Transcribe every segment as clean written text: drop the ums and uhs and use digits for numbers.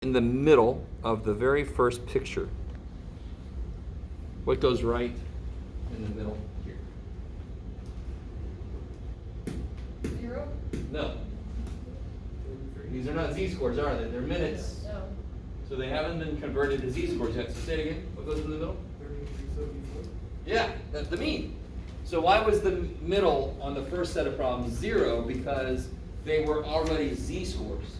in the middle of the very first picture? What goes right in the middle here? 0? No. These are not z-scores, are they? They're minutes. No. So they haven't been converted to z-scores yet. So say it again. What goes in the middle? 3374. Yeah, that's the mean. So why was the middle on the first set of problems 0? Because they were already z-scores.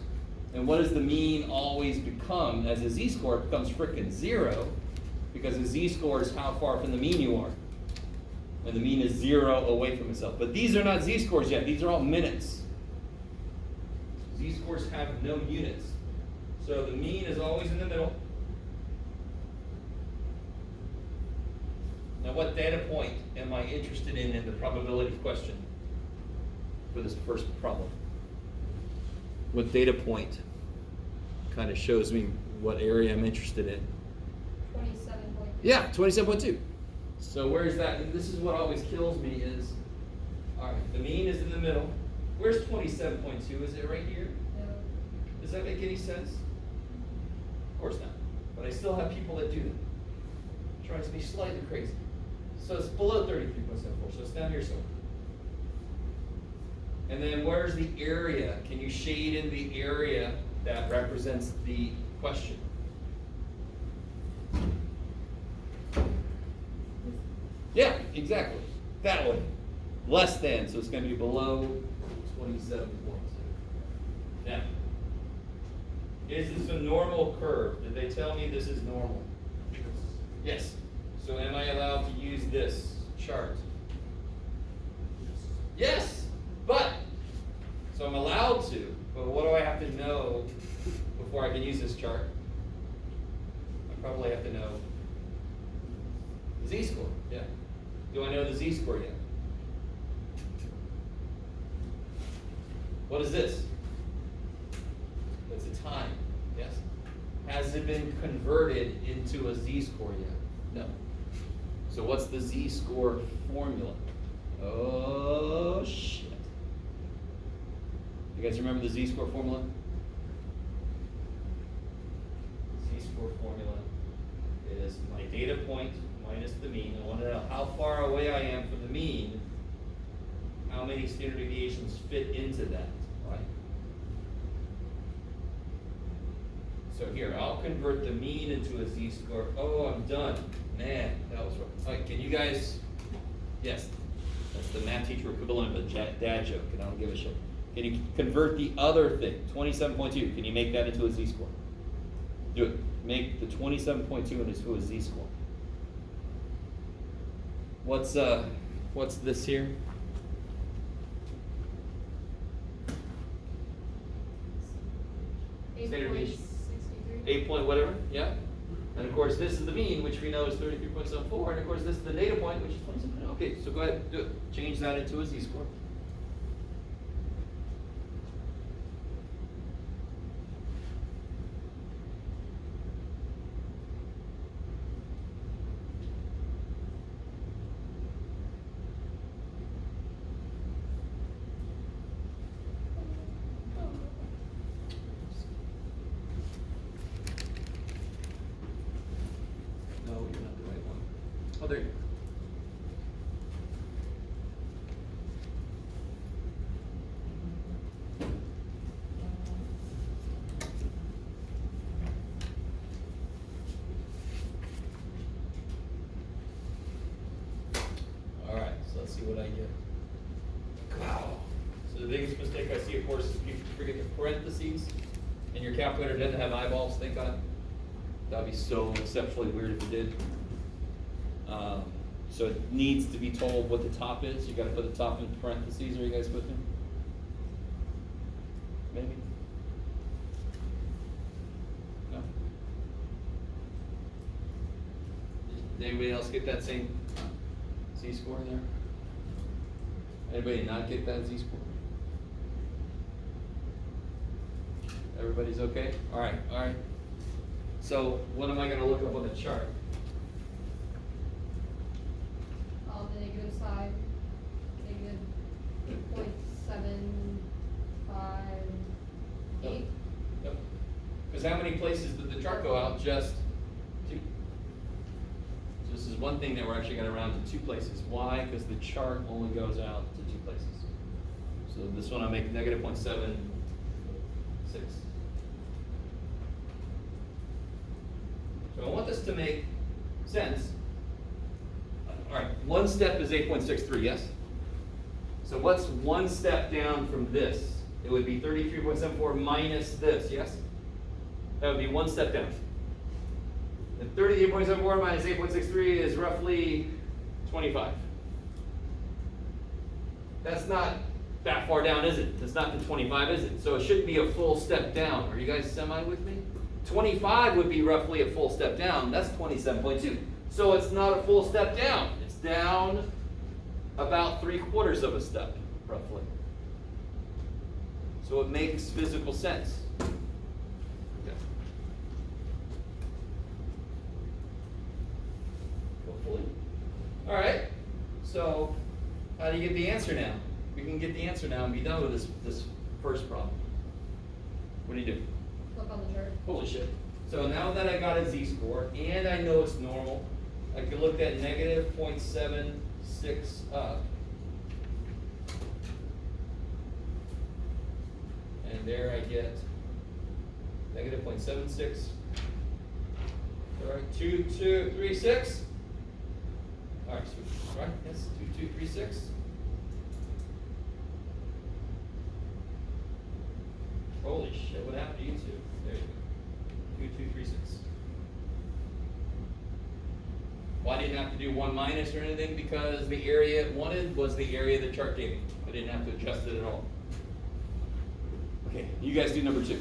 And what does the mean always become as a z-score? It becomes frickin' 0, because a z-score is how far from the mean you are. And the mean is 0 away from itself. But these are not z-scores yet. These are all minutes. Z-scores have no units. So the mean is always in the middle. Now, what data point am I interested in the probability question for this first problem? What data point kind of shows me what area I'm interested in? 27.2. Yeah, 27.2. So where's that? And this is what always kills me is, all right, the mean is in the middle. Where's 27.2? Is it right here? No. Does that make any sense? Of course not. But I still have people that do that. Drives me slightly crazy. So it's below 33.74, so it's down here somewhere. And then where's the area? Can you shade in the area that represents the question? Yeah, exactly. That one. Less than, so it's going to be below 27 points. Now, is this a normal curve? Did they tell me this is normal? Yes. So am I allowed to use this chart? Yes, but, so I'm allowed to, but what do I have to know before I can use this chart? I probably have to know the z-score, yeah. Do I know the z-score yet? What is this? That's a time, yes. Has it been converted into a z-score yet? No. So what's the z-score formula? Oh, shit. You guys remember the z-score formula? Z-score formula is my data point minus the mean. I want to know how far away I am from the mean, how many standard deviations fit into that, right? So here, I'll convert the mean into a z-score. Oh, I'm done. Man, that was rough. All right, can you guys, yes, that's the math teacher equivalent of a dad joke, and I don't give a shit. Can you convert the other thing, 27.2, can you make that into a z-score? Do it. Make the 27.2 into a z-score. What's this here? Standard deviation. 8 point whatever, yeah. And of course this is the mean, which we know is 33.74, and of course this is the data point, which is 27. Okay, so go ahead, do it. Change that into a z-score. No, you're not the right one. Oh, there you go. All right, so let's see what I get. Wow. So the biggest mistake I see, of course, is people forget the parentheses, and your calculator doesn't have eyeballs to think on it. That'd be so exceptionally weird if it did. So it needs to be told what the top is. You got to put the top in parentheses. Are you guys with me? Maybe. No. Did anybody else get that same z-score in there? Anybody not get that z-score? Everybody's okay? All right, all right. So what am I going to look up on the chart? On the negative side, negative 8.758. Yep. Because how many places did the chart go out? Just 2. So this is one thing that we're actually going to round to 2 places. Why? Because the chart only goes out to 2 places. So this one I make negative 0.76. So I want this to make sense. All right, one step is 8.63, yes? So what's one step down from this? It would be 33.74 minus this, yes? That would be one step down. And 38.74 minus 8.63 is roughly 25. That's not that far down, is it? That's not the 25, is it? So it shouldn't be a full step down. Are you guys semi with me? 25 would be roughly a full step down. That's 27.2. So it's not a full step down. It's down about 3/4 of a step, roughly. So it makes physical sense. Okay. Hopefully. All right. So how do you get the answer now? We can get the answer now and be done with this first problem. What do you do? Look on the chart. Holy shit. So now that I got a z-score and I know it's normal, I can look at negative 0.76 up. And there I get negative 0.76. All right, 2236. All right, so, right, yes, 2236. Holy shit, what happened to you two? There you go. 2236. Well, I didn't have to do 1 minus or anything because the area it wanted was the area the chart gave me. I didn't have to adjust it at all. Okay, you guys do number 2.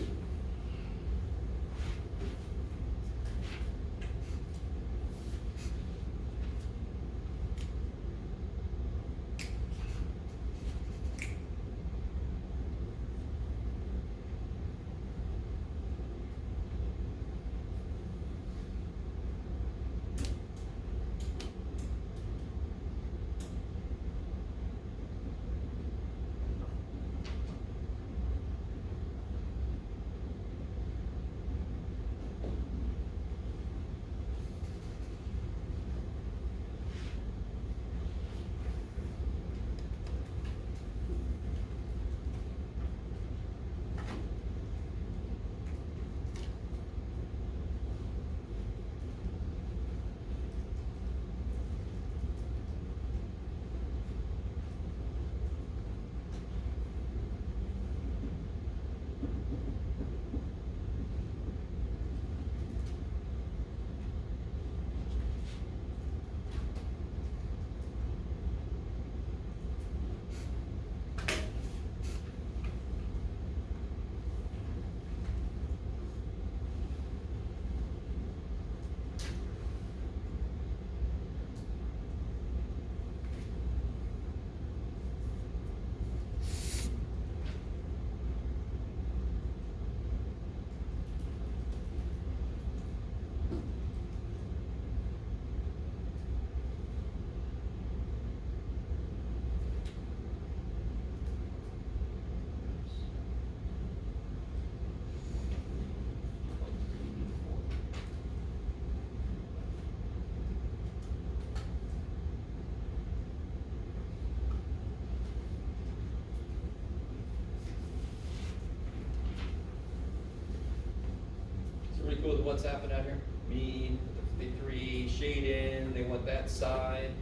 Pretty cool with what's happened out here. Mean, the 3 shade in, they want that side.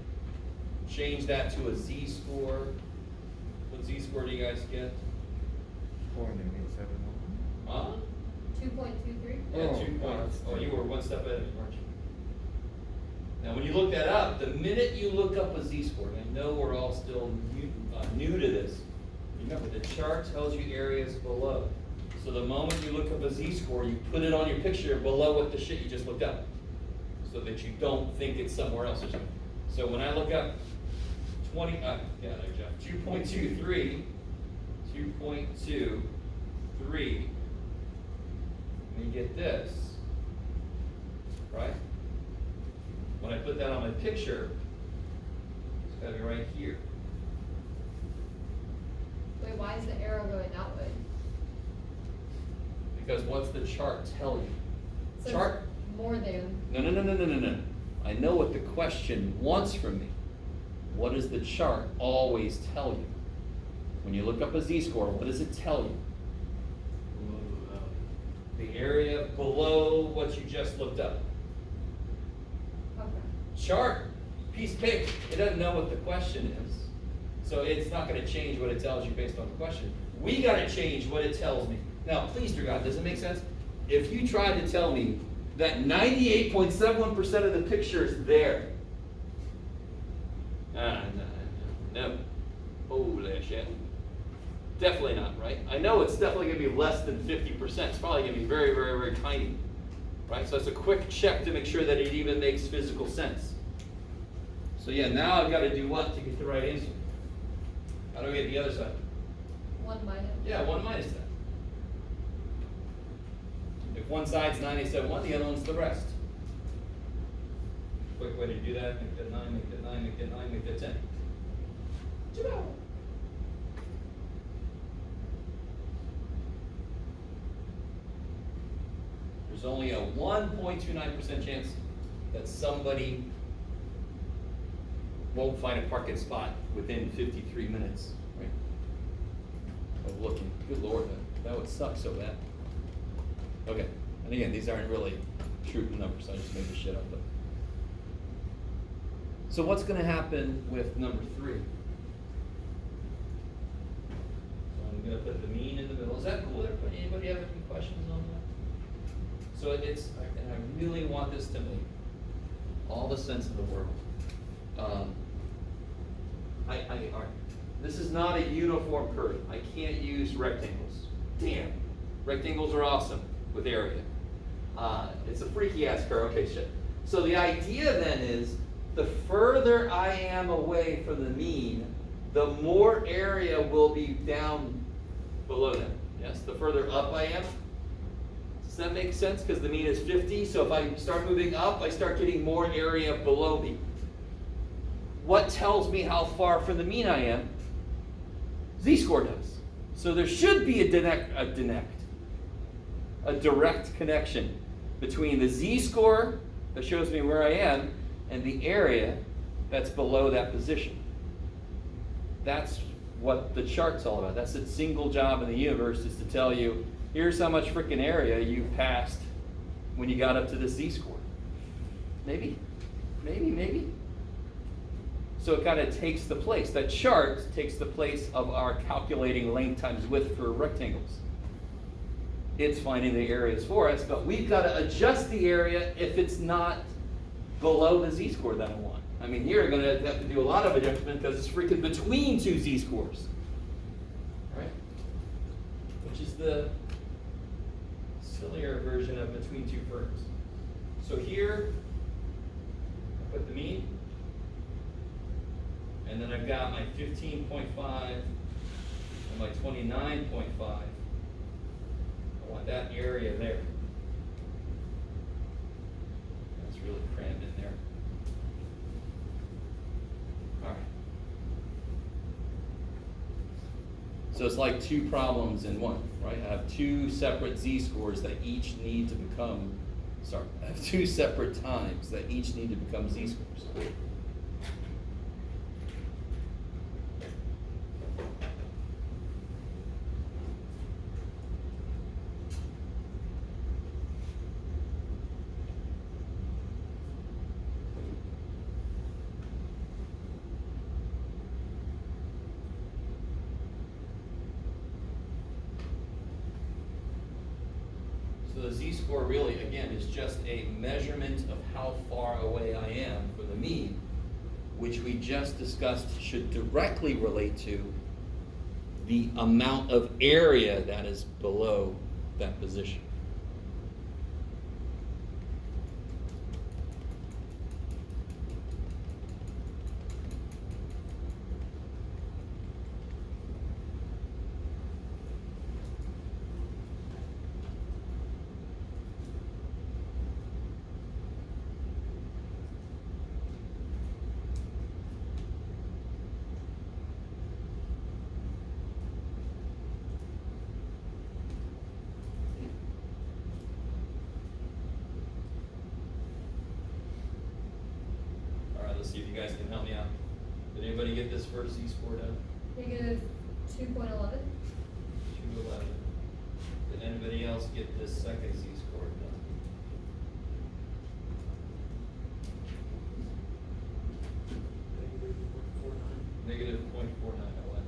Change that to a z-score. What z-score do you guys get? 4.871. Huh? 2.23. Yeah, 2 points. Oh, you were one step ahead of me, weren't you? Now, when you look that up, the minute you look up a z-score, and I know we're all still new to this, remember the chart tells you areas below. So the moment you look up a z-score, you put it on your picture below what the shit you just looked up, so that you don't think it's somewhere else or something. So when I look up 20, yeah, there, Jeff, 2.23, 2.23, and you get this, right? When I put that on my picture, it's gotta be right here. Wait, why is the arrow going that way? Because what's the chart tell you? Says Chart? More than. No. I know what the question wants from me. What does the chart always tell you? When you look up a z-score, what does it tell you? The area below what you just looked up. Okay. Chart, piece of cake. It doesn't know what the question is. So it's not going to change what it tells you based on the question. We got to change what it tells me. Now, please, dear God, does it make sense? If you tried to tell me that 98.71% of the picture is there. No. Holy shit. Definitely not, right? I know it's definitely going to be less than 50%. It's probably going to be very, very, very tiny. Right? So it's a quick check to make sure that it even makes physical sense. So yeah, now I've got to do what to get the right answer? How do I get the other side? 1 minus. Yeah, 1 minus that. If one side's 97.1, the other one's the rest. Quick way to do that, make that 9, make that 9, make that 9, make that 10. Ta-da! There's only a 1.29% chance that somebody won't find a parking spot within 53 minutes, right? Of looking. Good Lord, that would suck so bad. Okay, and again, these aren't really true numbers, I just made this shit up. But. So what's going to happen with number 3? So I'm going to put the mean in the middle. Is that cool? Anybody have any questions on that? So it's, and I really want this to make all the sense of the world. All right. This is not a uniform curve. I can't use rectangles. Damn. Rectangles are awesome with area. It's a freaky ass curve. Okay, shit. So the idea then is the further I am away from the mean, the more area will be down below them. Yes, the further up I am. Does that make sense? Because the mean is 50, so if I start moving up, I start getting more area below me. What tells me how far from the mean I am? Z-score does. So there should be a direct connection between the z-score that shows me where I am and the area that's below that position. That's what the chart's all about. That's its single job in the universe, is to tell you, here's how much freaking area you passed when you got up to the z-score. Maybe. So it kind of takes the place. That chart takes the place of our calculating length times width for rectangles. It's finding the areas for us, but we've got to adjust the area if it's not below the z-score that I want. I mean, here you're going to have to do a lot of adjustment because it's freaking between two z-scores. Right? Which is the sillier version of between two curves. So here, I put the mean. And then I've got my 15.5 and my 29.5. I want that area there. That's really crammed in there. All right. So it's like two problems in one, right? I have two separate z-scores that each need to become, I have two separate times that each need to become z-scores. So the z-score really, again, is just a measurement of how far away I am from the mean, which we just discussed should directly relate to the amount of area that is below that position. Let's see if you guys can help me out. Did anybody get this first z-score done? Negative 2.11. 211. Did anybody else get this second z-score done? Negative 0.49. I like.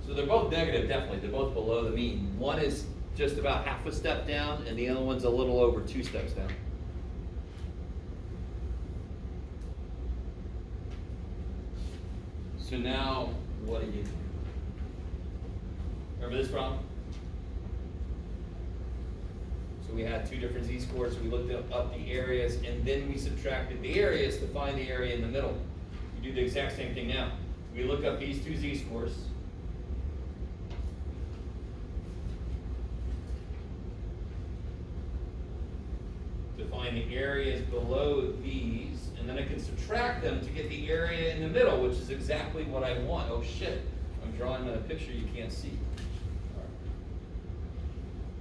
So they're both negative, definitely. They're both below the mean. One is just about half a step down, and the other one's a little over 2 steps down. So now, what do you do? Remember this problem? So we had two different z-scores. We looked up the areas, and then we subtracted the areas to find the area in the middle. We do the exact same thing now. We look up these two z-scores. To find the areas below these, and then I can subtract them to get the area in the middle, which is exactly what I want. Oh shit, I'm drawing a picture you can't see. All right.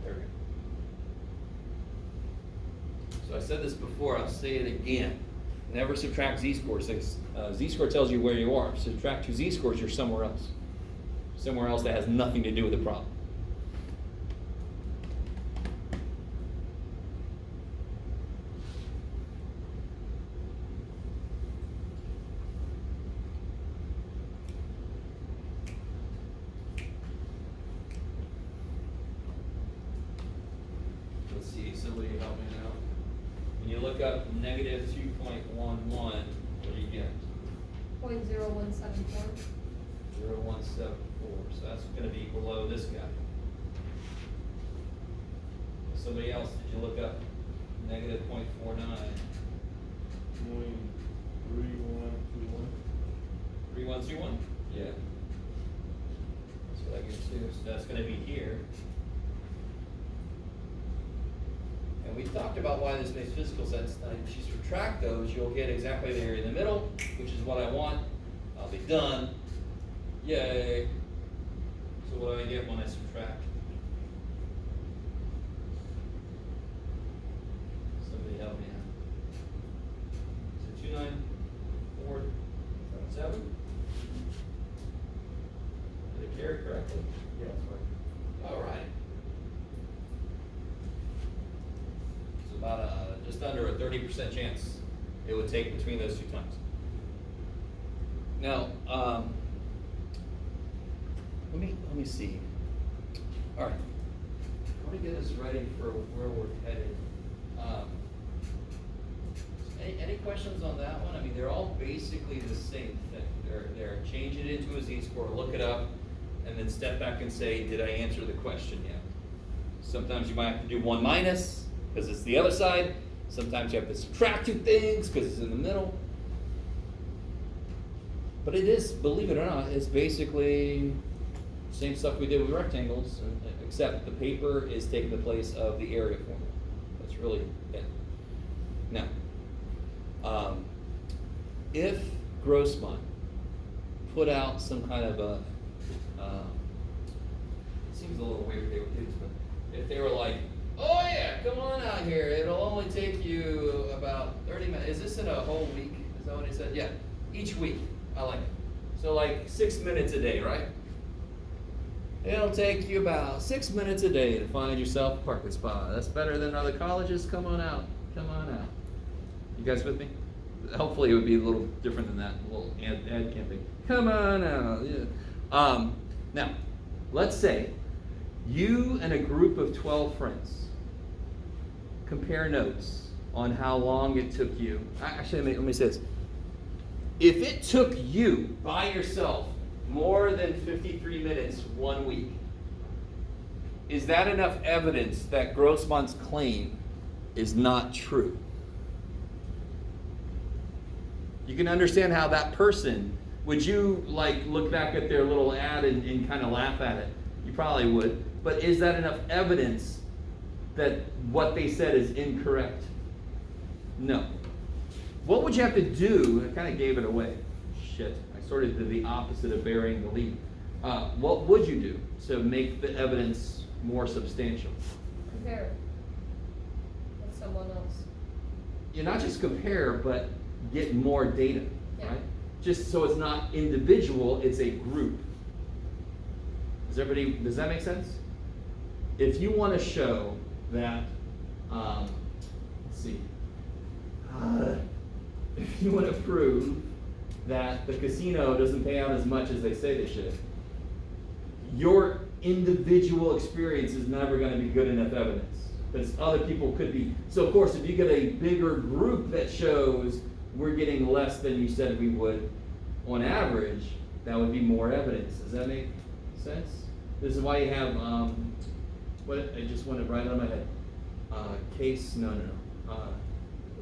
There we go. So I said this before, I'll say it again. Never subtract z-scores. Z-score tells you where you are. Subtract two z-scores, you're somewhere else. Somewhere else that has nothing to do with the problem. Let's see, somebody help me now. When you look up negative 2.11, what do you get? 0.0174. 0.174, so that's going to be below this guy. Somebody else, did you look up negative 0.49? 3121. 3121? Yeah. That's what I get too, so that's going to be here. And we talked about why this makes physical sense. Now, if you subtract those, you'll get exactly the area in the middle, which is what I want. I'll be done. Yay. So what do I get when I subtract? Somebody help me out. So 29477? Did I carry correctly? Yeah, that's right. All right. So about just under a 30% chance it would take between those two times. Now, let me see. All right. I want to get us ready for where we're headed. Any questions on that one? I mean, they're all basically the same thing. They're changing it into a z-score, look it up, and then step back and say, did I answer the question yet? Sometimes you might have to do 1 minus, because it's the other side. Sometimes you have to subtract two things, because it's in the middle. But it is, believe it or not, it's basically the same stuff we did with rectangles, except the paper is taking the place of the area formula. That's really it. Now, if Grossman put out some kind of a, it seems a little weird they were kids, but if they were like, oh yeah, come on out here, it'll only take you about 30 minutes. Is this in a whole week? Is that what he said? Yeah, each week. I like it. So like 6 minutes a day, right? It'll take you about 6 minutes a day to find yourself a parking spot. That's better than other colleges. Come on out. Come on out. You guys with me? Hopefully it would be a little different than that. A little ad camping. Come on out. Yeah. Now, let's say you and a group of 12 friends compare notes on how long it took you. Actually, let me say this. If it took you by yourself more than 53 minutes 1 week, is that enough evidence that Grossman's claim is not true? You can understand how that person, would you like look back at their little ad and kind of laugh at it? You probably would. But is that enough evidence that what they said is incorrect? No. What would you have to do? I kind of gave it away. Shit. I sort of did the opposite of burying the lead. What would you do to make the evidence more substantial? Compare it with someone else. you not just compare, but get more data, Yeah. right? Just so it's not individual, it's a group. Does that make sense? If you want to show that, let's see, if you want to prove that the casino doesn't pay out as much as they say they should, your individual experience is never going to be good enough evidence, because other people could be. So of course, if you get a bigger group that shows we're getting less than you said we would on average, that would be more evidence. Does that make sense? This is why you have, what, I just went right out of my head. What's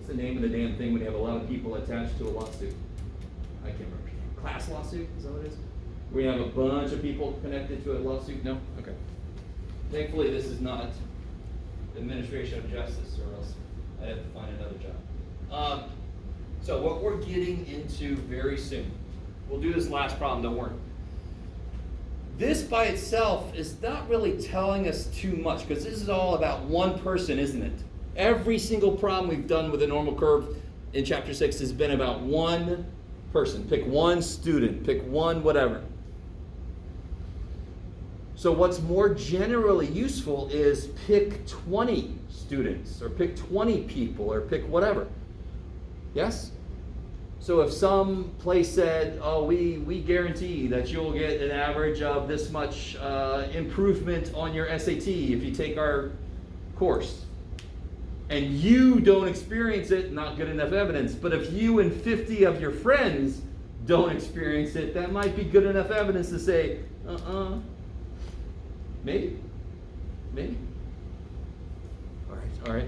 the name of the damn thing when you have a lot of people attached to a lawsuit? I can't remember. Class lawsuit, is that what it is? We have a bunch of people connected to a lawsuit? No? Okay. Thankfully, this is not administration of justice, or else I'd have to find another job. So what we're getting into very soon, we'll do this last problem, don't worry. This by itself is not really telling us too much, because this is all about one person, isn't it? Every single problem we've done with a normal curve in chapter 6 has been about one person. Pick one student, pick one whatever. So what's more generally useful is pick 20 students, or pick 20 people, or pick whatever. Yes? So if some place said, oh, we guarantee that you'll get an average of this much improvement on your SAT if you take our course, and you don't experience it, not good enough evidence. But if you and 50 of your friends don't experience it, that might be good enough evidence to say, maybe. All right.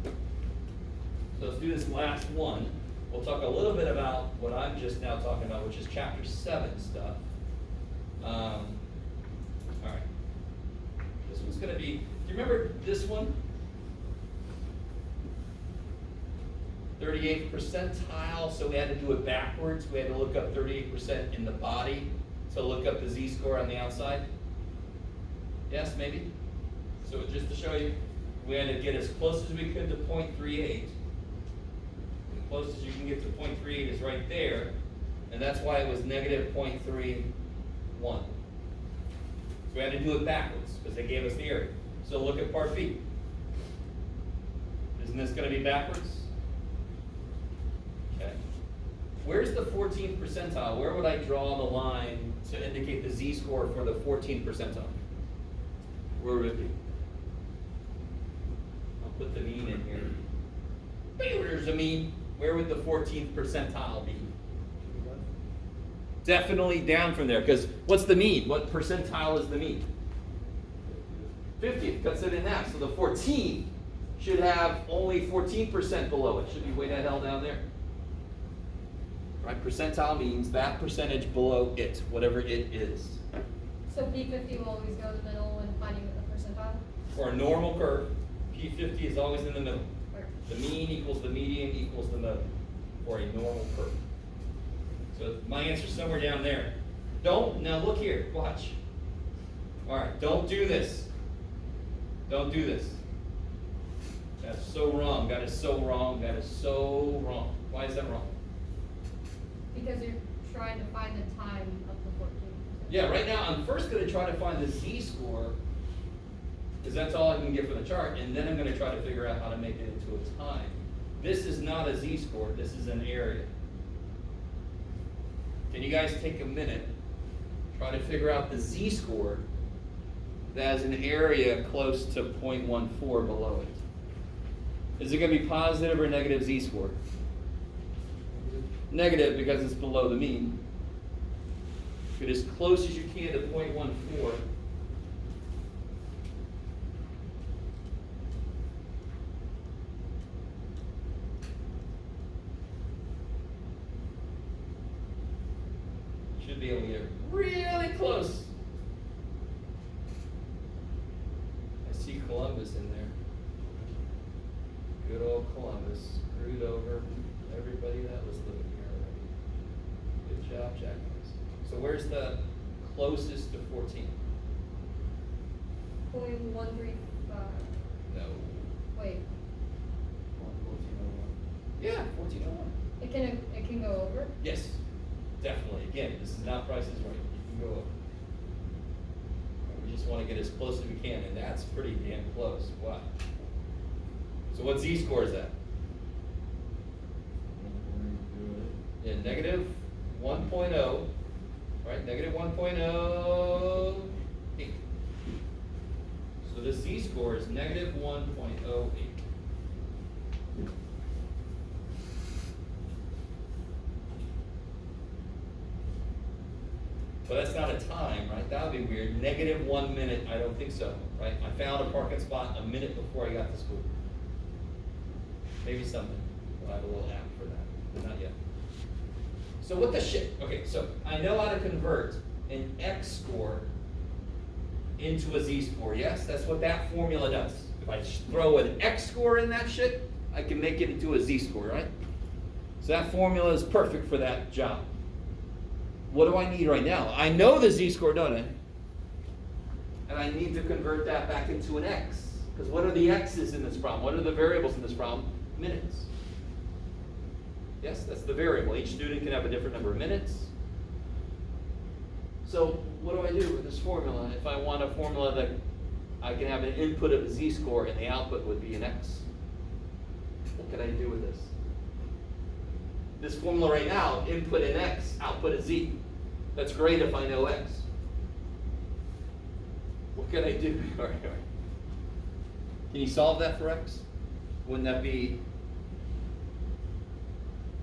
So let's do this last one. We'll talk a little bit about what I'm just now talking about, which is chapter 7 stuff. All right. This one's going to be, do you remember this one? 38th percentile, so we had to do it backwards. We had to look up 38% in the body, so look up the z-score on the outside. Yes, maybe? So just to show you, we had to get as close as we could to 0.38. The closest you can get to 0.38 is right there, and that's why it was negative 0.31. So we had to do it backwards, because they gave us the area. So look at part B. Isn't this going to be backwards? Okay. Where's the 14th percentile? Where would I draw the line to indicate the z-score for the 14th percentile? Where would it be? I'll put the mean in here. There's the mean. Where would the 14th percentile be? Definitely down from there, because what's the mean? What percentile is the mean? 50th, cuts it in half. So the 14th should have only 14% below it. Should be way the hell down there. Right? Percentile means that percentage below it, whatever it is. So P50 will always go in the middle when finding the percentile? For a normal curve, P50 is always in the middle. Or- The mean equals the median equals the mode for a normal curve. So my answer's somewhere down there. Now look here, watch. All right, don't do this. Don't do this. That's so wrong, that is so wrong, that is so wrong. Why is that wrong? Because you're trying to find the time of the 14%. Yeah, right now I'm first going to try to find the z-score, because that's all I can get from the chart, and then I'm going to try to figure out how to make it into a time. This is not a z-score, this is an area. Can you guys take a minute, try to figure out the z-score that has an area close to 0.14 below it? Is it going to be positive or negative z-score? Negative, because it's below the mean. Get as close as you can to 0.14. Should be able to get really close. I see Columbus in there. Good old Columbus. Screwed over everybody that was living here already. Good job, Jack. So where's the closest to 14? 0.135. No. Wait. 1401. It can go over? Yes, definitely. Again, this is not Price is Right. You can go over. We just want to get as close as we can, and that's pretty damn close. Wow. So what z-score is that? Yeah, negative 1.0, right? Negative 1.08. So the z-score is negative 1.08. But that's not a time, right? That would be weird. Negative 1 minute, I don't think so, right? I found a parking spot a minute before I got to school. Maybe something. We'll have a little app for that, but not yet. So what the shit? Okay, so I know how to convert an X score into a Z score. Yes, that's what that formula does. If I throw an X score in that shit, I can make it into a Z score, right? So that formula is perfect for that job. What do I need right now? I know the Z score, don't I? And I need to convert that back into an X. Because what are the X's in this problem? What are the variables in this problem? Minutes. Yes, that's the variable. Each student can have a different number of minutes. So what do I do with this formula? If I want a formula that I can have an input of a Z score and the output would be an X, what can I do with this? This formula right now, input an X, output a Z. That's great if I know X. What can I do? All right. Can you solve that for X? Wouldn't that be...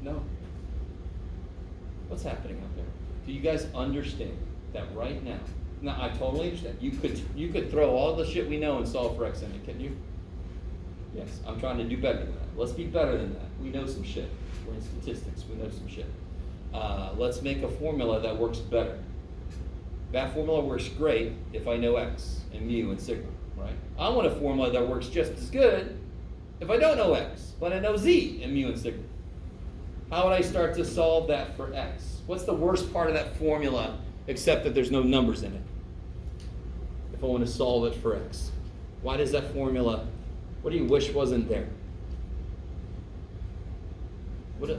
No. What's happening out there? Do you guys understand that right now? Now, I totally understand. You could throw all the shit we know and solve for X in it, couldn't you? Yes, I'm trying to do better than that. Let's be better than that. We know some shit. We're in statistics. We know some shit. Let's make a formula that works better. That formula works great if I know X and mu and sigma, right? I want a formula that works just as good if I don't know X, but I know Z and mu and sigma. How would I start to solve that for X? What's the worst part of that formula except that there's no numbers in it? If I want to solve it for X. Why does that formula, what do you wish wasn't there? What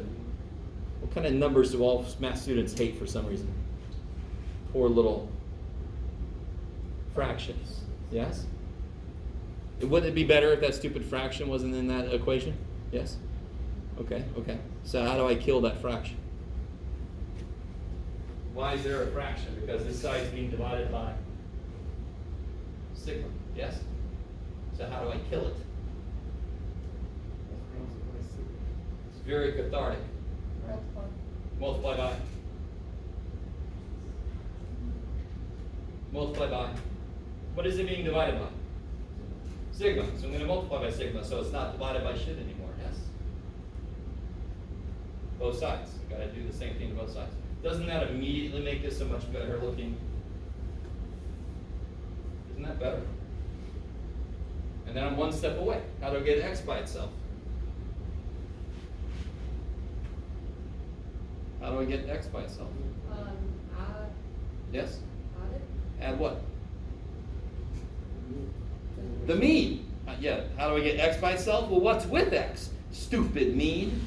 kind of numbers do all math students hate for some reason? Poor little fractions. Yes? Wouldn't it be better if that stupid fraction wasn't in that equation? Yes? Okay. So how do I kill that fraction? Why is there a fraction? Because this side is being divided by sigma. Yes? So how do I kill it? It's very cathartic. Multiply by. Multiply by. What is it being divided by? Sigma. So I'm going to multiply by sigma, so it's not divided by shit anymore. Yes? Both sides. You've got to do the same thing to both sides. Doesn't that immediately make this so much better looking? Isn't that better? And then I'm one step away. How do I get X by itself? How do I get X by itself? Add. Yes? Add it. Add what? The mean. Yeah. How do I get X by itself? Well, what's with X? Stupid mean.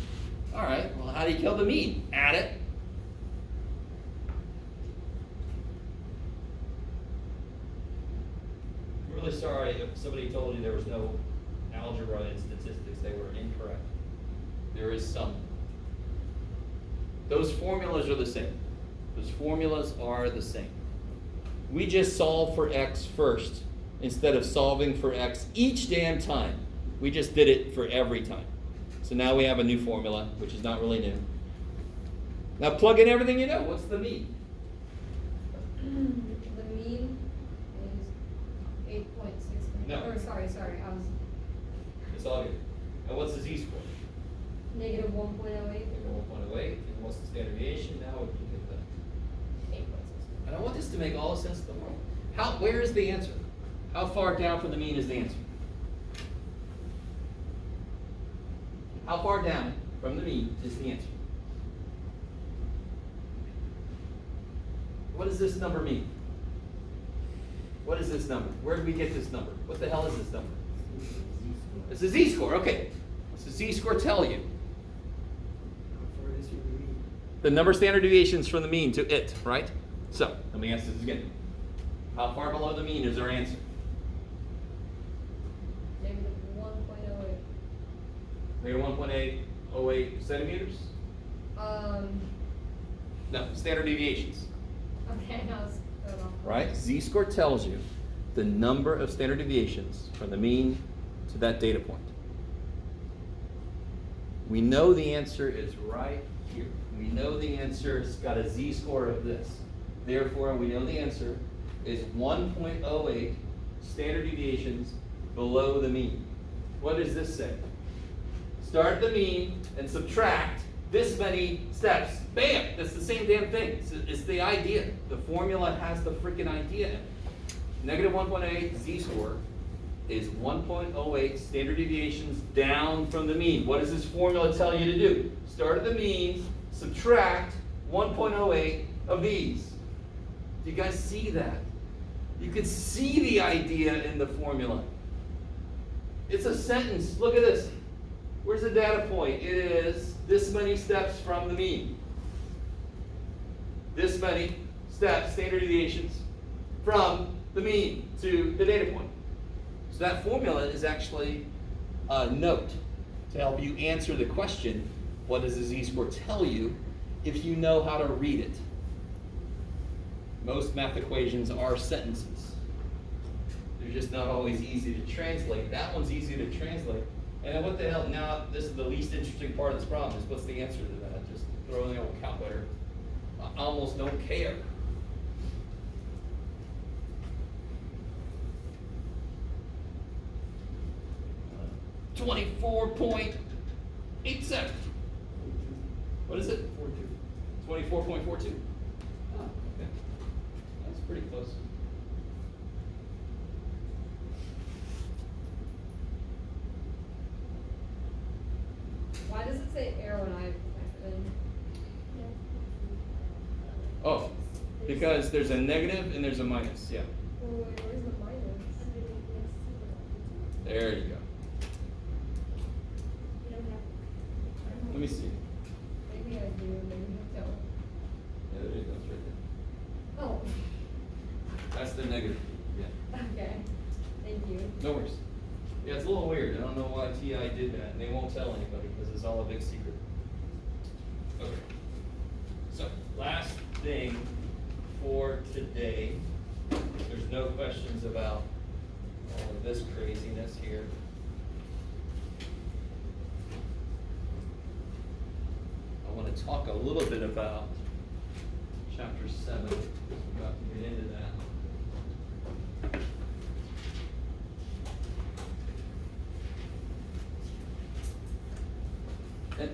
All right. Well, how do you kill the mean? Add it. I'm really sorry if somebody told you there was no algebra in statistics. They were incorrect. There is some. Those formulas are the same. Those formulas are the same. We just solve for X first instead of solving for X each damn time. We just did it for every time. So now we have a new formula, which is not really new. Now plug in everything you know. What's the mean? The mean is 8.6. No. Or sorry, I was It's all good. And what's the z-score? negative 1.08. Negative 1.08. And what's the standard deviation? Now we can get that. 8.6. And I want this to make all the sense in the world. Where is the answer? How far down from the mean is the answer? How far down from the mean is the answer? What does this number mean? What is this number? Where did we get this number? What the hell is this number? It's a z-score. Okay. What's the z-score tell you? The number of standard deviations from the mean to it, right? So, let me ask this again. How far below the mean is our answer? Negative 1.08. Negative 1.808 centimeters? No, standard deviations. Okay, now it's going off. Right? Z-score tells you the number of standard deviations from the mean to that data point. We know the answer is right here. We know the answer's got a z-score of this. Therefore, we know the answer is 1.08 standard deviations below the mean. What does this say? Start at the mean and subtract this many steps. Bam! That's the same damn thing. It's the idea. The formula has the freaking idea in it. Negative 1.8 z-score is 1.08 standard deviations down from the mean. What does this formula tell you to do? Start at the mean, subtract 1.08 of these. Do you guys see that? You can see the idea in the formula. It's a sentence. Look at this. Where's the data point? It is this many steps from the mean. This many steps, standard deviations, from the mean to the data point. So that formula is actually a note to help you answer the question, what does the z-score tell you, if you know how to read it. Most math equations are sentences. They're just not always easy to translate. That one's easy to translate. And then what the hell, now this is the least interesting part of this problem, is what's the answer to that? Just throw in the old calculator. I almost don't care. Uh, 24.87. What is it? 24.42. Oh, okay. That's pretty close. Why does it say arrow and I have then? Oh, because there's a negative and there's a minus, yeah. Oh, wait, where's the minus? There you go. Let me see. Maybe I do, maybe I don't. Yeah, there you go, it's right there. Oh, That's the negative, yeah. okay. Thank you. No worries. Yeah, it's a little weird. I don't know why TI did that, and they won't tell anybody because it's all a big secret. Okay. So, last thing for today. There's no questions about all of this craziness here. I want to talk a little bit about chapter 7. We're about to get into that.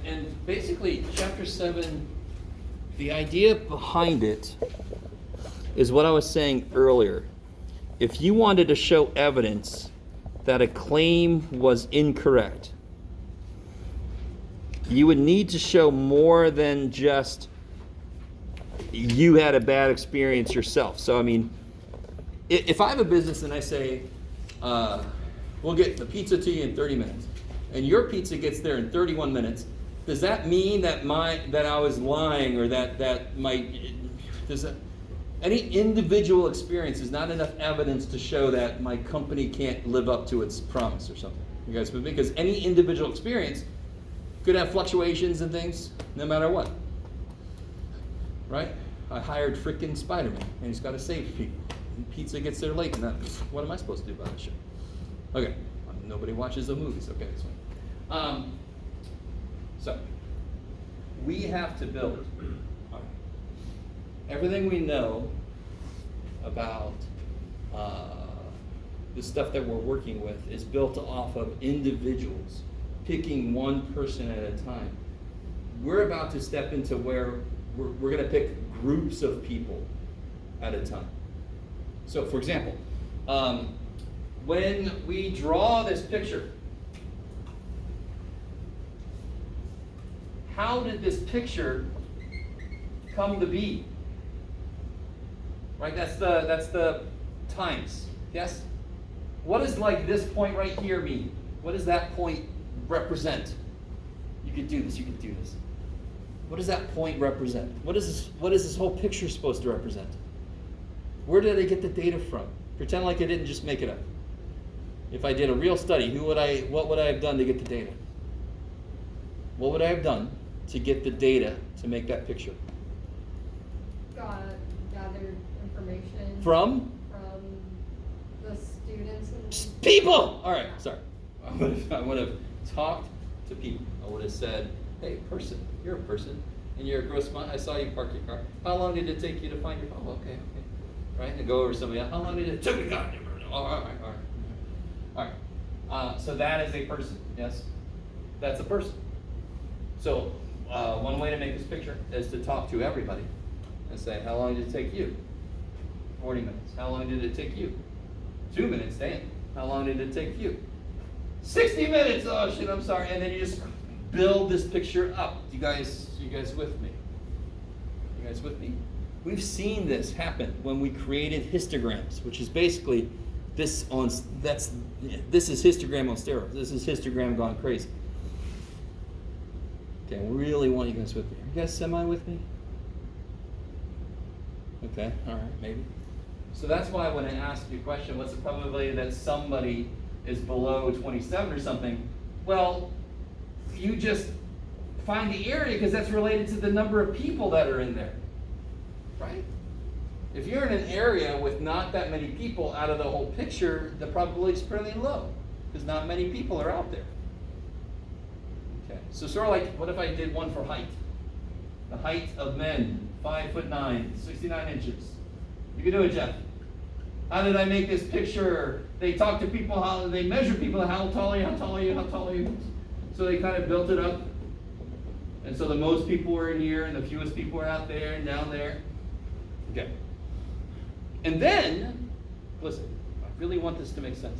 And basically, chapter 7, the idea behind it is what I was saying earlier. If you wanted to show evidence that a claim was incorrect, you would need to show more than just you had a bad experience yourself. So, I mean, if I have a business and I say, we'll get the pizza to you in 30 minutes, and your pizza gets there in 31 minutes, does that mean that I was lying, or any individual experience is not enough evidence to show that my company can't live up to its promise or something? You guys, because any individual experience could have fluctuations and things, no matter what. Right? I hired frickin' Spider-Man, and he's got to save people. And pizza gets there late, and what am I supposed to do about this shit? Okay, nobody watches the movies. Okay, this one. So, we have to build everything we know about the stuff that we're working with is built off of individuals, picking one person at a time. We're about to step into where we're going to pick groups of people at a time. So, for example, when we draw this picture, how did this picture come to be? Right, that's the times, yes? What does like this point right here mean? What does that point represent? You could do this, you could do this. What does that point represent? What is this whole picture supposed to represent? Where did I get the data from? Pretend like I didn't just make it up. If I did a real study, what would I have done to get the data? What would I have done to get the data to make that picture? Gathered information. From The students and. People! All right, sorry. I would have talked to people. I would have said, hey, person, you're a person, and you're a gross amount. I saw you park your car. How long did it take you to find your car? Oh, okay. Right? And go over to somebody else. How long did it take? All right. So that is a person, yes? That's a person. So one way to make this picture is to talk to everybody and say, how long did it take you? 40 minutes. How long did it take you? 2 minutes, Dan. How long did it take you? 60 minutes. Oh shit, I'm sorry. And then you just build this picture up. You guys with me? You guys with me? We've seen this happen when we created histograms, which is basically this is histogram on steroids. This is histogram gone crazy. Okay, I really want you guys with me. Are you guys semi with me? Okay, all right, maybe. So that's why when I ask you a question, what's the probability that somebody is below 27 or something? Well, you just find the area because that's related to the number of people that are in there, right? If you're in an area with not that many people out of the whole picture, the probability is pretty low because not many people are out there. Okay, so sort of like, what if I did one for height? The height of men, 5'9", 69 inches. You can do it, Jeff. How did I make this picture? They talk to people, how they measure people, how tall are you, how tall are you, how tall are you? So they kind of built it up. And so the most people were in here and the fewest people were out there and down there. Okay. And then, listen, I really want this to make sense.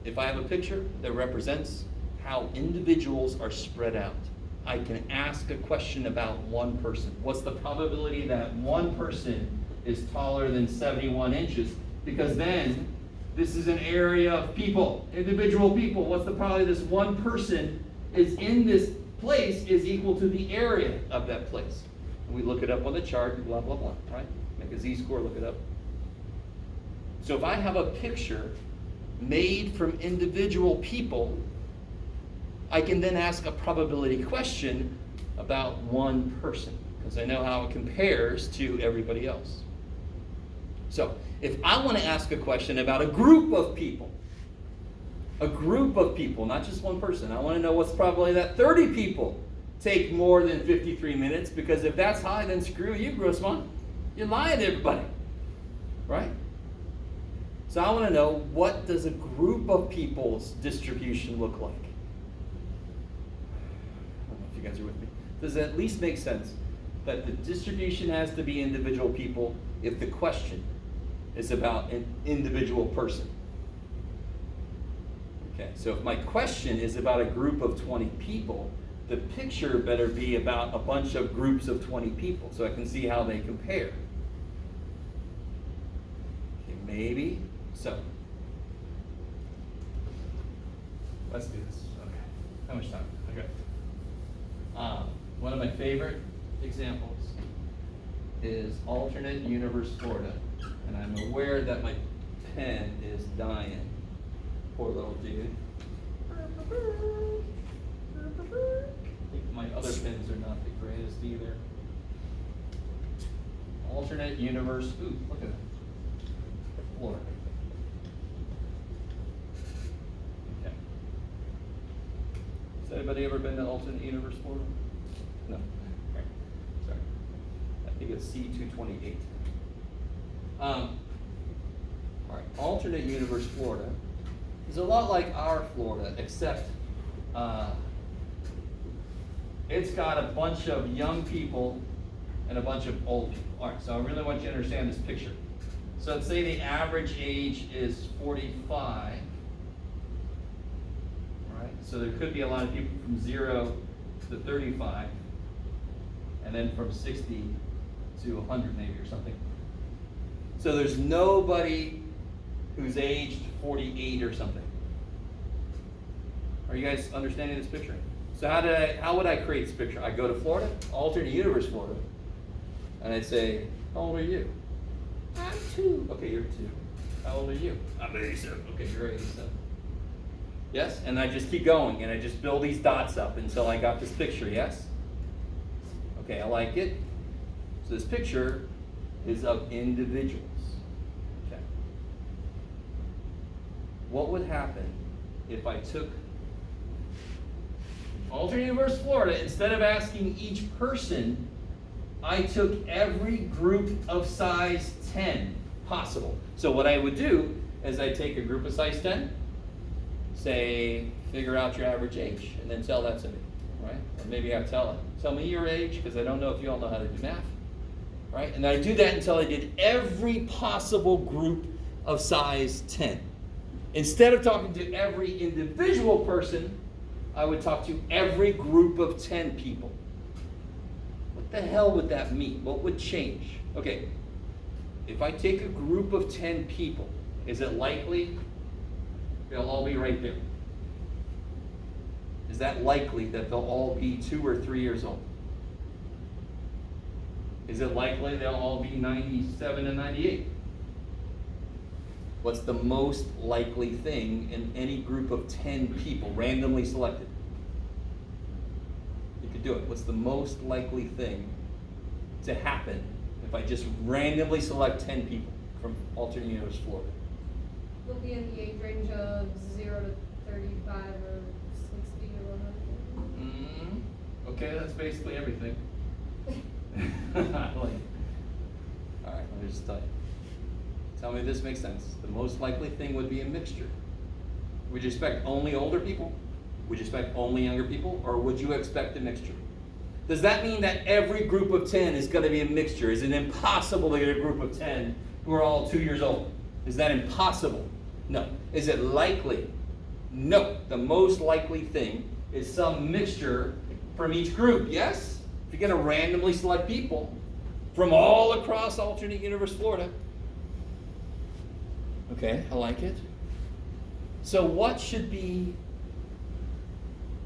If I have a picture that represents how individuals are spread out, I can ask a question about one person. What's the probability that one person is taller than 71 inches? Because then, this is an area of people, individual people. What's the probability this one person is in this place is equal to the area of that place? And we look it up on the chart and blah, blah, blah, right? Make a z-score, look it up. So if I have a picture made from individual people, I can then ask a probability question about one person, because I know how it compares to everybody else. So, if I want to ask a question about a group of people, not just one person, I want to know what's the probability that 30 people take more than 53 minutes, because if that's high, then screw you, Grossman. You're lying to everybody, right? So I want to know, what does a group of people's distribution look like? I don't know if you guys are with me. Does it at least make sense that the distribution has to be individual people if the question is about an individual person? Okay, so if my question is about a group of 20 people, the picture better be about a bunch of groups of 20 people so I can see how they compare. Okay, maybe so. Let's do this. Okay. How much time? Okay. One of my favorite examples is alternate universe Florida. And I'm aware that my pen is dying. Poor little dude. I think my other pens are not the greatest either. Alternate universe. Ooh, look at that. Florida. Okay. Has anybody ever been to alternate universe Florida? No. Okay. Sorry. I think it's C228. All right, alternate universe Florida is a lot like our Florida, except it's got a bunch of young people and a bunch of old people. All right, so I really want you to understand this picture. So let's say the average age is 45. All right, so there could be a lot of people from 0 to 35, and then from 60 to 100 maybe or something. So there's nobody who's aged 48 or something. Are you guys understanding this picture? So how would I create this picture? I go to Florida, alternate universe Florida, and I'd say, how old are you? I'm 2. Okay, you're 2. How old are you? I'm 87. Okay, you're 87. Yes? And I just keep going, and I just build these dots up until I got this picture, yes? Okay, I like it. So this picture is of individuals. Okay. What would happen if I took alternate universe Florida, instead of asking each person, I took every group of size 10 possible. So what I would do is I take a group of size 10, say, figure out your average age, and then tell that to me, right? Or maybe I tell me your age, because I don't know if you all know how to do math, right? And I do that until I did every possible group of size 10. Instead of talking to every individual person, I would talk to every group of 10 people. What the hell would that mean? What would change? Okay, if I take a group of 10 people, is it likely they'll all be right there? Is that likely that they'll all be 2 or 3 years old? Is it likely they'll all be 97 and 98? What's the most likely thing in any group of 10 people, randomly selected? You could do it. What's the most likely thing to happen if I just randomly select 10 people from alternate universe Florida? They'll be in the age range of 0 to 35 or 60 or 100. Okay, that's basically everything. I like it. All right, let me just tell you. Tell me if this makes sense. The most likely thing would be a mixture. Would you expect only older people? Would you expect only younger people? Or would you expect a mixture? Does that mean that every group of 10 is going to be a mixture? Is it impossible to get a group of 10 who are all 2 years old? Is that impossible? No. Is it likely? No. The most likely thing is some mixture from each group. Yes? If you're going to randomly select people from all across alternate universe Florida. Okay, I like it. So what should be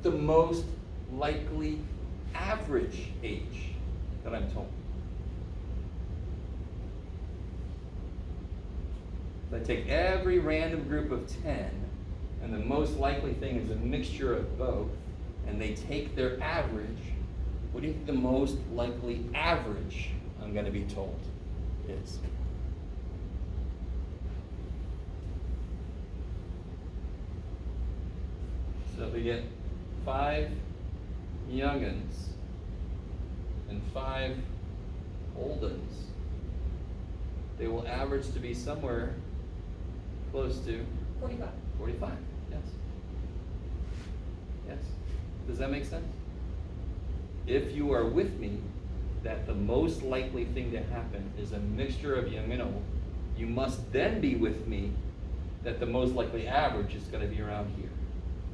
the most likely average age that I'm told? If I take every random group of 10, and the most likely thing is a mixture of both, and they take their average, what do you think the most likely average I'm going to be told is? So if we get 5 young'uns and 5 old'uns, they will average to be somewhere close to 45. 45, yes. Yes. Does that make sense? If you are with me, that the most likely thing to happen is a mixture of young and old, you must then be with me that the most likely average is going to be around here.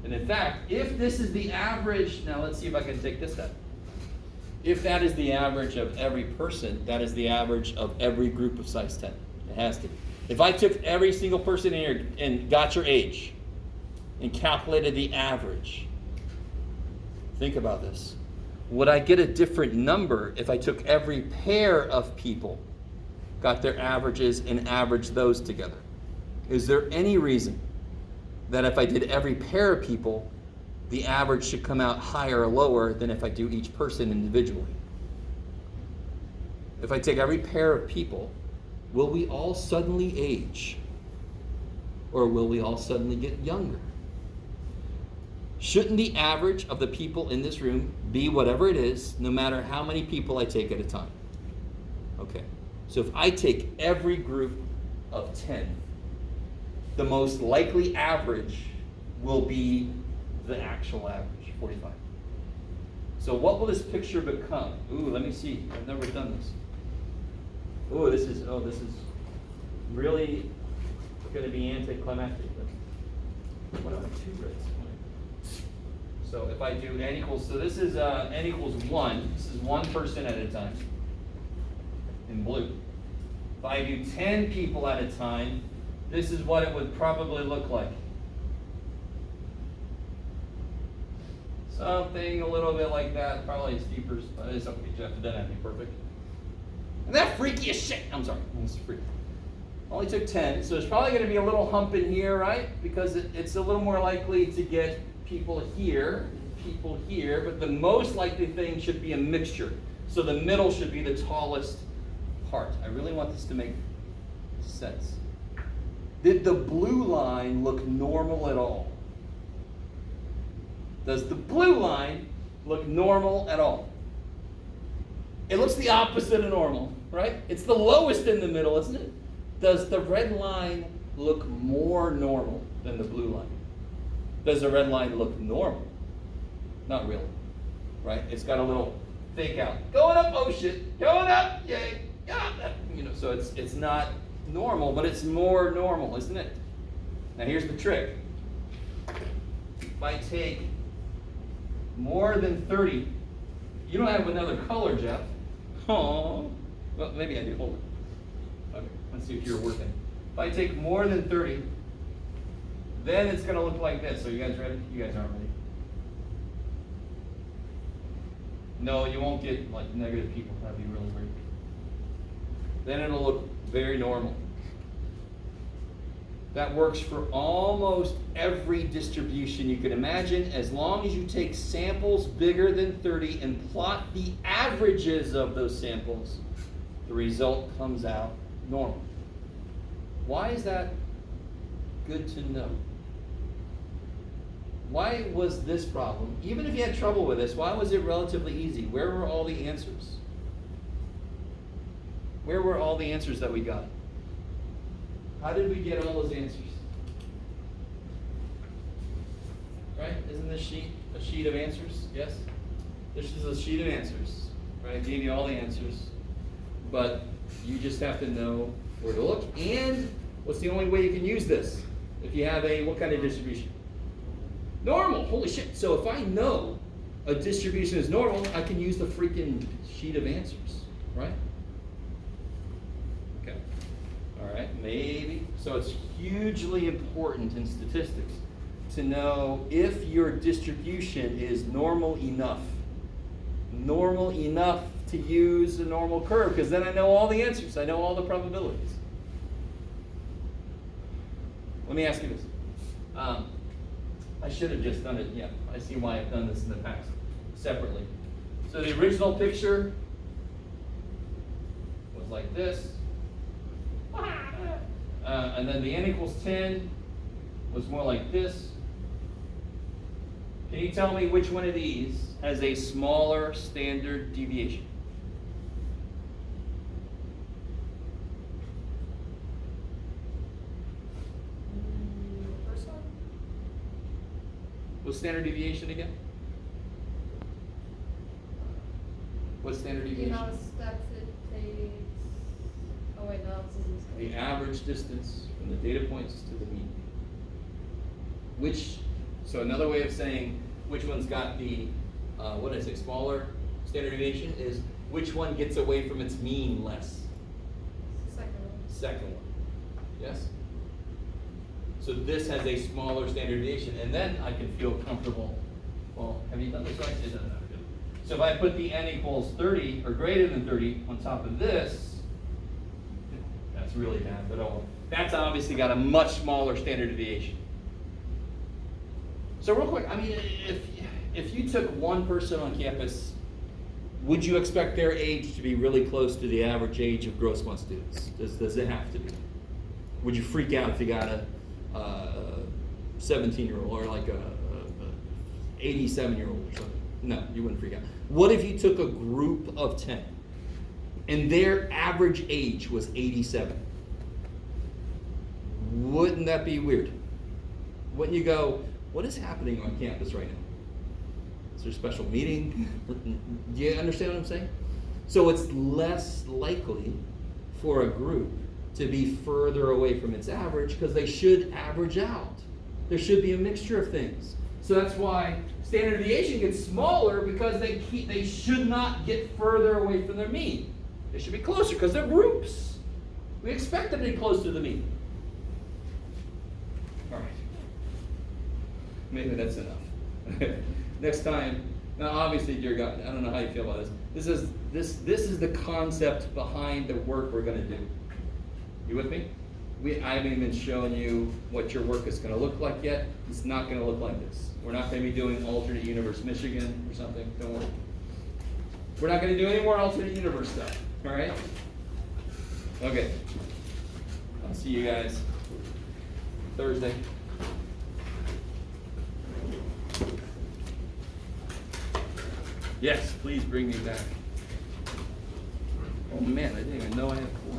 And in fact, if this is the average, now let's see if I can take this up. If that is the average of every person, that is the average of every group of size 10. It has to be. If I took every single person in here and got your age and calculated the average, think about this. Would I get a different number if I took every pair of people, got their averages, and averaged those together? Is there any reason that if I did every pair of people, the average should come out higher or lower than if I do each person individually? If I take every pair of people, will we all suddenly age? Or will we all suddenly get younger? Shouldn't the average of the people in this room be whatever it is, no matter how many people I take at a time? Okay, so if I take every group of 10, the most likely average will be the actual average, 45. So what will this picture become? Ooh, let me see. I've never done this. Ooh, this is really going to be anticlimactic. What are my 2 grids? So if I do n equals, so this is n equals 1. This is 1 person at a time in blue. If I do 10 people at a time, this is what it would probably look like. Something a little bit like that, probably steeper, but it's okay, Jeff, it doesn't have to be perfect. And that freaky as shit. I'm sorry, it's freaky. Only took 10, so there's probably going to be a little hump in here, right? Because it's a little more likely to get people here, but the most likely thing should be a mixture. So the middle should be the tallest part. I really want this to make sense. Did the blue line look normal at all? Does the blue line look normal at all? It looks the opposite of normal, right? It's the lowest in the middle, isn't it? Does the red line look more normal than the blue line? Does the red line look normal? Not really, right? It's got a little fake out. Going up, oh shit, going up, yay, yeah. So it's not normal, but it's more normal, isn't it? Now here's the trick. If I take more than 30, you don't have another color, Jeff. Oh, well, maybe I do. Hold it. Okay, let's see if you're working. If I take more than 30, then it's going to look like this. So you guys ready? You guys aren't ready. No, you won't get like negative people. That'd be really weird. Then it'll look very normal. That works for almost every distribution you can imagine, as long as you take samples bigger than 30 and plot the averages of those samples, the result comes out normal. Why is that good to know? Why was this problem, even if you had trouble with this, why was it relatively easy? Where were all the answers? Where were all the answers that we got? How did we get all those answers? Right? Isn't this sheet a sheet of answers? Yes? This is a sheet of answers. Right? I gave you all the answers. But you just have to know where to look. And what's the only way you can use this? If you have what kind of distribution? Normal. Holy shit. So if I know a distribution is normal, I can use the freaking sheet of answers. Right? All right, maybe. So it's hugely important in statistics to know if your distribution is normal enough to use a normal curve, because then I know all the answers. I know all the probabilities. Let me ask you this. I should have just done it. Yeah, I see why I've done this in the past separately. So the original picture was like this. And then the n equals 10 was more like this. Can you tell me which one of these has a smaller standard deviation? The first one? What's standard deviation again? What's standard deviation? You know, steps it takes. Oh wait, no, this isn't. The average distance from the data points to the mean. So another way of saying which one's got the, what did I say, smaller standard deviation is which one gets away from its mean less? Second one. Second one. Yes? So this has a smaller standard deviation, and then I can feel comfortable. Well, have you done this right? It doesn't have to. So if I put the n equals 30 or greater than 30 on top of this, that's really bad, but oh, that's obviously got a much smaller standard deviation. So real quick, I mean, if you took one person on campus, would you expect their age to be really close to the average age of Grossmont students? Does it have to be? Would you freak out if you got a 17-year-old or like a 87-year-old or something? No, you wouldn't freak out. What if you took a group of 10 and their average age was 87? Wouldn't that be weird? Wouldn't you go, what is happening on campus right now? Is there a special meeting? Do you understand what I'm saying? So it's less likely for a group to be further away from its average because they should average out. There should be a mixture of things. So that's why standard deviation gets smaller, because they should not get further away from their mean. They should be closer because they're groups. We expect them to be close to the mean. All right. Maybe that's enough. Next time, now obviously, dear God, I don't know how you feel about this. This is the concept behind the work we're gonna do. You with me? I haven't even shown you what your work is gonna look like yet. It's not gonna look like this. We're not gonna be doing alternate universe Michigan or something, don't worry. We're not gonna do any more alternate universe stuff, all right? Okay. I'll see you guys Thursday. Yes, please bring me back. Oh man, I didn't even know I had 4.